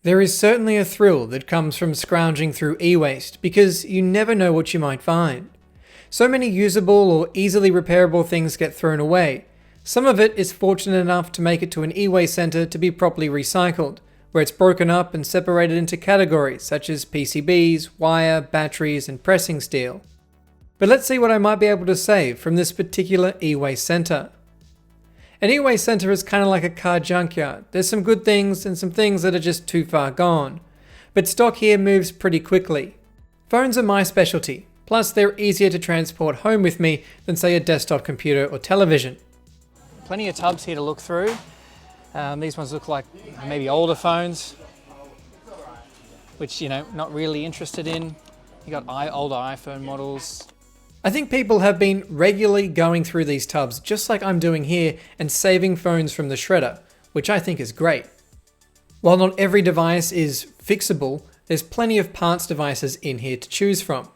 There is certainly a thrill that comes from scrounging through e-waste because you never know what you might find. So many usable or easily repairable things get thrown away. Some of it is fortunate enough to make it to an e-waste center to be properly recycled, where it's broken up and separated into categories such as PCBs, wire, batteries, and pressing steel. But let's see what I might be able to save from this particular e-waste center. An e-waste center is kind of like a car junkyard. There's some good things and some things that are just too far gone. But stock here moves pretty quickly. Phones are my specialty, plus they're easier to transport home with me than say a desktop computer or television. Plenty of tubs here to look through. These ones look like maybe older phones, which, not really interested in. You got older iPhone models. I think people have been regularly going through these tubs just like I'm doing here and saving phones from the shredder, which I think is great. While not every device is fixable, there's plenty of parts devices in here to choose from.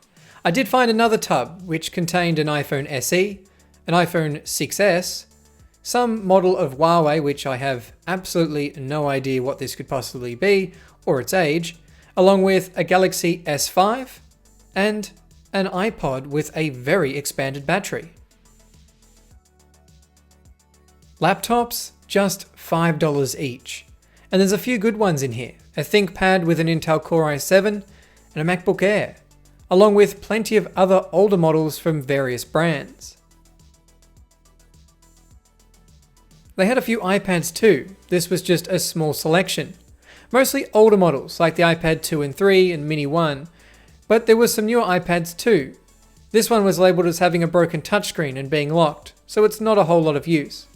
I did find another tub which contained an iPhone SE, an iPhone 6S, some model of Huawei which I have absolutely no idea what this could possibly be or its age, along with a Galaxy S5 and an iPod with a very expanded battery. Laptops, just $5 each. And there's a few good ones in here. A ThinkPad with an Intel Core i7 and a MacBook Air, along with plenty of other older models from various brands. They had a few iPads too. This was just a small selection. Mostly older models like the iPad 2 and 3 and Mini 1, but there was some newer iPads too. This one was labelled as having a broken touchscreen and being locked, so it's not a whole lot of use.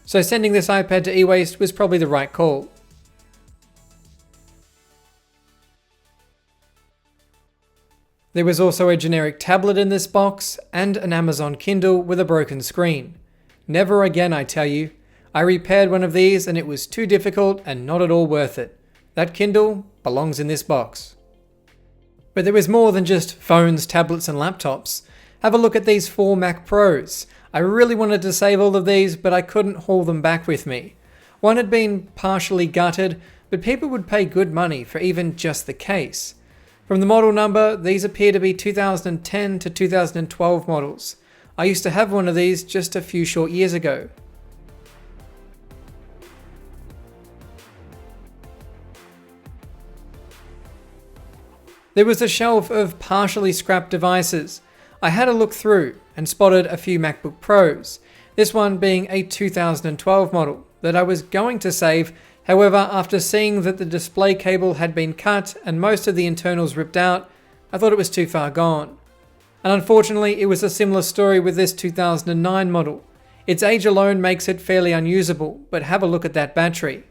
So sending this iPad to e-waste was probably the right call. There was also a generic tablet in this box and an Amazon Kindle with a broken screen. Never again, I tell you. I repaired one of these and it was too difficult and not at all worth it. That Kindle belongs in this box. But there was more than just phones, tablets and laptops. Have a look at these 4 Mac Pros. I really wanted to save all of these, but I couldn't haul them back with me. One had been partially gutted, but people would pay good money for even just the case. From the model number, these appear to be 2010 to 2012 models. I used to have one of these just a few short years ago. There was a shelf of partially scrapped devices. I had a look through and spotted a few MacBook Pros, this one being a 2012 model that I was going to save. However, after seeing that the display cable had been cut and most of the internals ripped out, I thought it was too far gone. And unfortunately, it was a similar story with this 2009 model. Its age alone makes it fairly unusable, but have a look at that battery.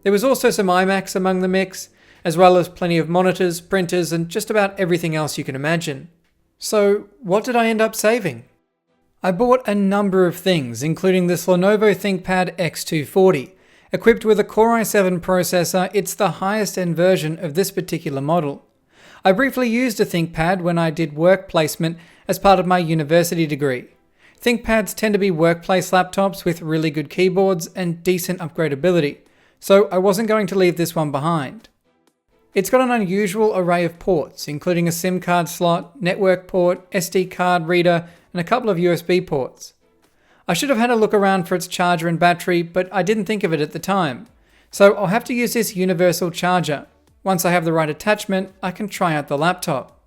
There was also some iMacs among the mix, as well as plenty of monitors, printers, and just about everything else you can imagine. So, what did I end up saving? I bought a number of things, including this Lenovo ThinkPad X240. Equipped with a Core i7 processor, it's the highest end version of this particular model. I briefly used a ThinkPad when I did work placement as part of my university degree. ThinkPads tend to be workplace laptops with really good keyboards and decent upgradability, so I wasn't going to leave this one behind. It's got an unusual array of ports, including a SIM card slot, network port, SD card reader, and a couple of USB ports. I should have had a look around for its charger and battery, but I didn't think of it at the time. So I'll have to use this universal charger. Once I have the right attachment, I can try out the laptop.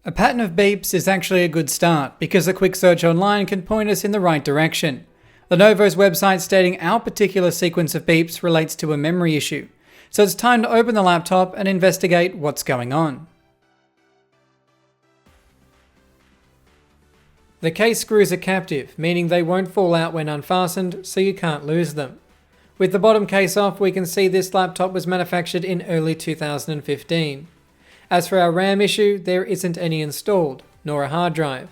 A pattern of beeps is actually a good start because a quick search online can point us in the right direction. Lenovo's website stating our particular sequence of beeps relates to a memory issue, so it's time to open the laptop and investigate what's going on. The case screws are captive, meaning they won't fall out when unfastened, so you can't lose them. With the bottom case off, we can see this laptop was manufactured in early 2015. As for our RAM issue, there isn't any installed, nor a hard drive.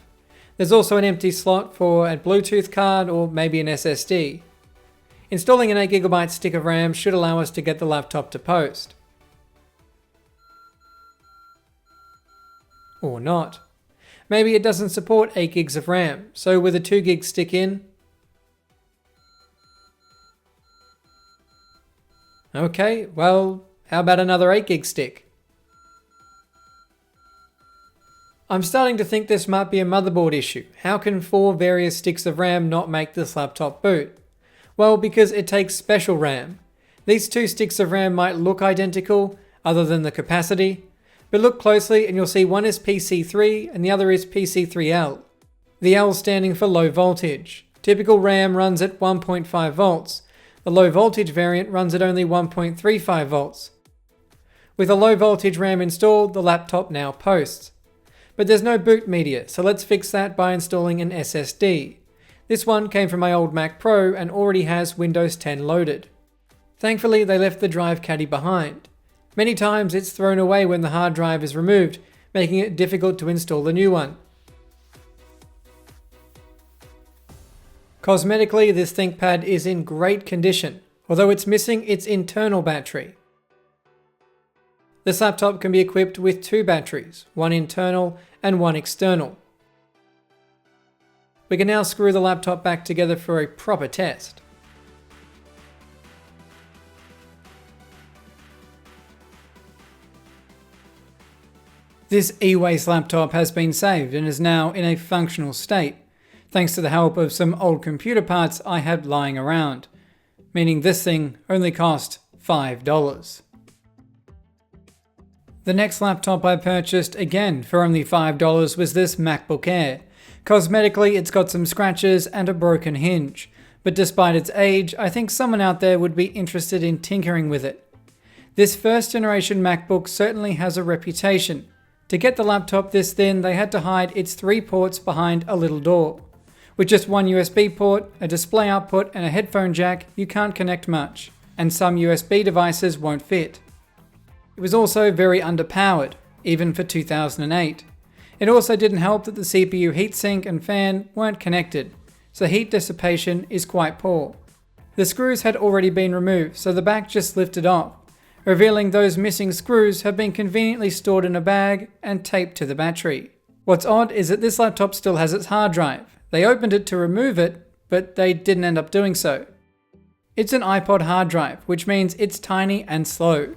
There's also an empty slot for a Bluetooth card or maybe an SSD. Installing an 8GB stick of RAM should allow us to get the laptop to post. Or not. Maybe it doesn't support 8 gigs of RAM, so with a 2 gig stick in. Okay, well, how about another 8 gig stick? I'm starting to think this might be a motherboard issue. How can 4 various sticks of RAM not make this laptop boot? Well, because it takes special RAM. These 2 sticks of RAM might look identical, other than the capacity, but look closely and you'll see one is PC3 and the other is PC3L. The L standing for low voltage. Typical RAM runs at 1.5 volts. The low voltage variant runs at only 1.35 volts. With a low voltage RAM installed, the laptop now posts. But there's no boot media, so let's fix that by installing an SSD. This one came from my old Mac Pro and already has Windows 10 loaded. Thankfully, they left the drive caddy behind. Many times it's thrown away when the hard drive is removed, making it difficult to install the new one. Cosmetically, this ThinkPad is in great condition, although it's missing its internal battery. This laptop can be equipped with 2 batteries, one internal and one external. We can now screw the laptop back together for a proper test. This e-waste laptop has been saved and is now in a functional state, thanks to the help of some old computer parts I had lying around, meaning this thing only cost $5. The next laptop I purchased, again for only $5, was this MacBook Air. Cosmetically, it's got some scratches and a broken hinge, but despite its age, I think someone out there would be interested in tinkering with it. This first generation MacBook certainly has a reputation. To get the laptop this thin, they had to hide its 3 ports behind a little door. With just one USB port, a display output, and a headphone jack, you can't connect much, and some USB devices won't fit. It was also very underpowered, even for 2008. It also didn't help that the CPU heatsink and fan weren't connected, so heat dissipation is quite poor. The screws had already been removed, so the back just lifted off, revealing those missing screws have been conveniently stored in a bag and taped to the battery. What's odd is that this laptop still has its hard drive. They opened it to remove it, but they didn't end up doing so. It's an iPod hard drive, which means it's tiny and slow.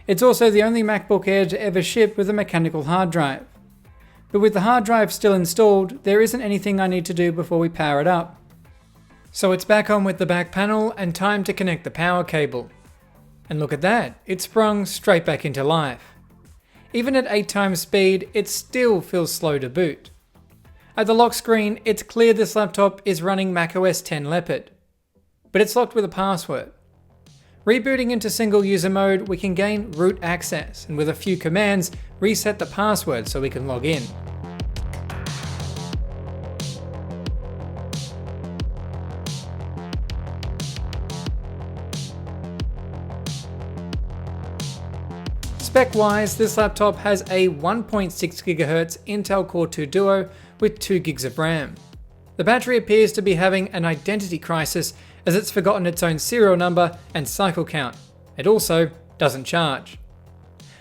It's also the only MacBook Air to ever ship with a mechanical hard drive. But with the hard drive still installed, there isn't anything I need to do before we power it up. So it's back on with the back panel and time to connect the power cable. And look at that, it sprung straight back into life. Even at 8 times speed, it still feels slow to boot. At the lock screen, it's clear this laptop is running macOS 10 Leopard, but it's locked with a password. Rebooting into single user mode, we can gain root access, and with a few commands, reset the password so we can log in. Spec-wise, this laptop has a 1.6 GHz Intel Core 2 Duo with 2 gigs of RAM. The battery appears to be having an identity crisis as it's forgotten its own serial number and cycle count. It also doesn't charge.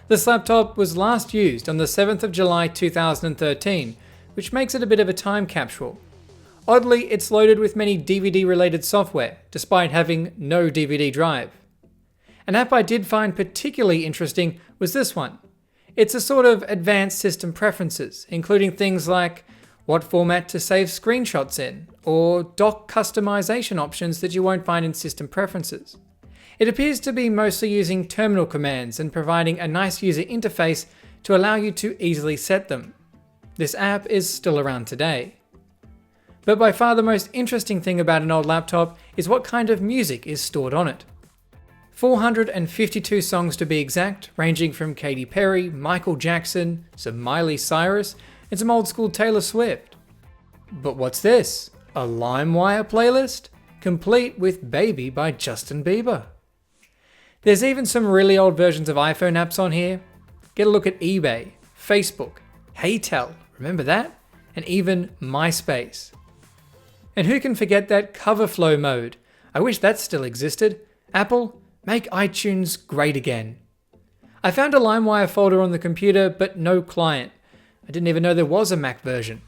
This laptop was last used on the 7th of July 2013, which makes it a bit of a time capsule. Oddly, it's loaded with many DVD-related software, despite having no DVD drive. An app I did find particularly interesting was this one. It's a sort of advanced system preferences, including things like what format to save screenshots in, or dock customization options that you won't find in system preferences. It appears to be mostly using terminal commands and providing a nice user interface to allow you to easily set them. This app is still around today. But by far the most interesting thing about an old laptop is what kind of music is stored on it. 452 songs to be exact, ranging from Katy Perry, Michael Jackson, some Miley Cyrus, and some old school Taylor Swift. But what's this? A LimeWire playlist? Complete with Baby by Justin Bieber. There's even some really old versions of iPhone apps on here. Get a look at eBay, Facebook, HeyTel, remember that? And even MySpace. And who can forget that cover flow mode? I wish that still existed. Apple, make iTunes great again. I found a LimeWire folder on the computer, but no client. I didn't even know there was a Mac version.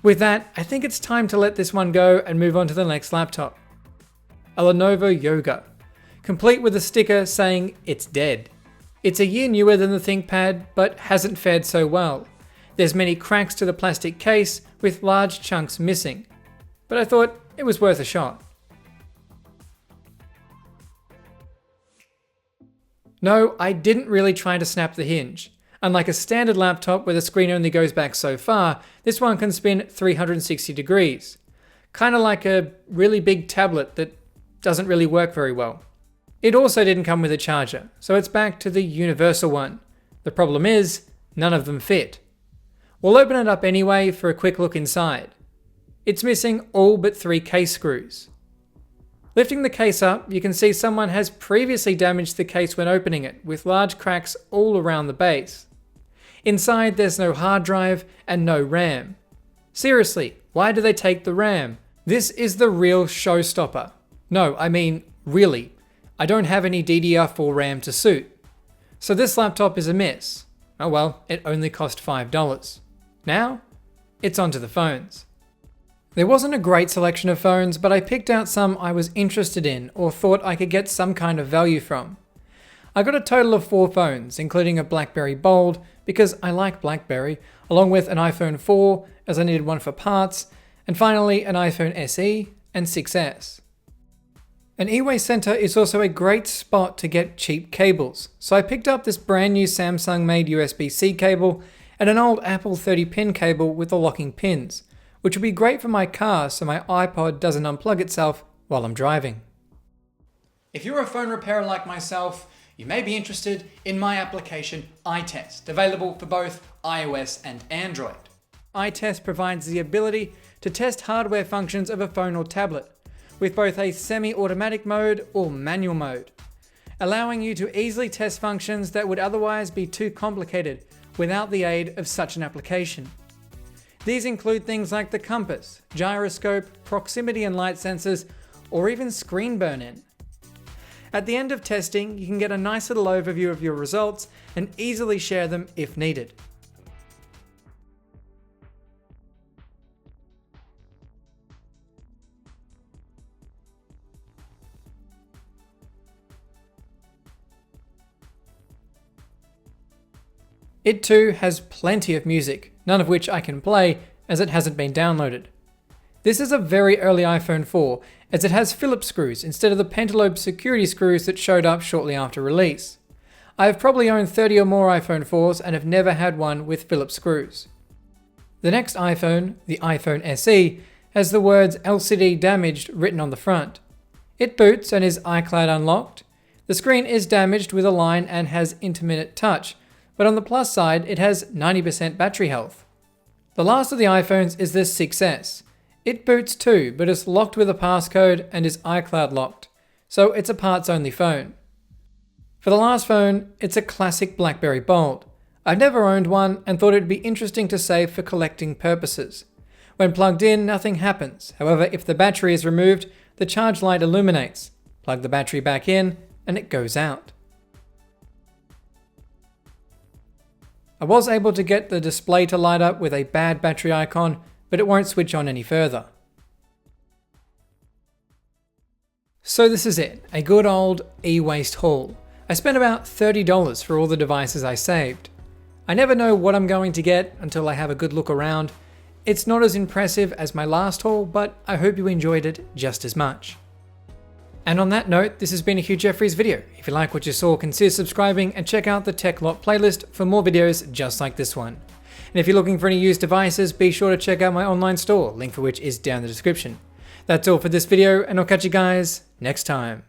With that, I think it's time to let this one go and move on to the next laptop. A Lenovo Yoga, complete with a sticker saying it's dead. It's a year newer than the ThinkPad, but hasn't fared so well. There's many cracks to the plastic case with large chunks missing, but I thought it was worth a shot. No, I didn't really try to snap the hinge. Unlike a standard laptop where the screen only goes back so far, this one can spin 360 degrees. Kinda like a really big tablet that doesn't really work very well. It also didn't come with a charger, so it's back to the universal one. The problem is, none of them fit. We'll open it up anyway for a quick look inside. It's missing all but 3 case screws. Lifting the case up, you can see someone has previously damaged the case when opening it, with large cracks all around the base. Inside, there's no hard drive and no RAM. Seriously, why do they take the RAM? This is the real showstopper. No, I mean, really. I don't have any DDR4 RAM to suit. So this laptop is a miss. Oh well, it only cost $5. Now, it's onto the phones. There wasn't a great selection of phones, but I picked out some I was interested in or thought I could get some kind of value from. I got a total of 4 phones, including a BlackBerry Bold, because I like BlackBerry, along with an iPhone 4, as I needed one for parts, and finally an iPhone SE and 6S. An eWay Center is also a great spot to get cheap cables, so I picked up this brand new Samsung-made USB-C cable and an old Apple 30-pin cable with the locking pins, which would be great for my car so my iPod doesn't unplug itself while I'm driving. If you're a phone repairer like myself, you may be interested in my application iTest, available for both iOS and Android. iTest provides the ability to test hardware functions of a phone or tablet, with both a semi-automatic mode or manual mode, allowing you to easily test functions that would otherwise be too complicated without the aid of such an application. These include things like the compass, gyroscope, proximity and light sensors, or even screen burn-in. At the end of testing, you can get a nice little overview of your results and easily share them if needed. It too has plenty of music, none of which I can play as it hasn't been downloaded. This is a very early iPhone 4, as it has Phillips screws instead of the pentalobe security screws that showed up shortly after release. I have probably owned 30 or more iPhone 4s and have never had one with Phillips screws. The next iPhone, the iPhone SE, has the words LCD damaged written on the front. It boots and is iCloud unlocked. The screen is damaged with a line and has intermittent touch, but on the plus side, it has 90% battery health. The last of the iPhones is the 6S. It boots too, but is locked with a passcode and is iCloud locked, so it's a parts-only phone. For the last phone, it's a classic BlackBerry Bold. I've never owned one and thought it'd be interesting to save for collecting purposes. When plugged in, nothing happens. However, if the battery is removed, the charge light illuminates. Plug the battery back in, and it goes out. I was able to get the display to light up with a bad battery icon, but it won't switch on any further. So this is it, a good old e-waste haul. I spent about $30 for all the devices I saved. I never know what I'm going to get until I have a good look around. It's not as impressive as my last haul, but I hope you enjoyed it just as much. And on that note, this has been a Hugh Jeffries video. If you like what you saw, consider subscribing and check out the Tech Lot playlist for more videos just like this one. And if you're looking for any used devices, be sure to check out my online store, link for which is down in the description. That's all for this video, and I'll catch you guys next time.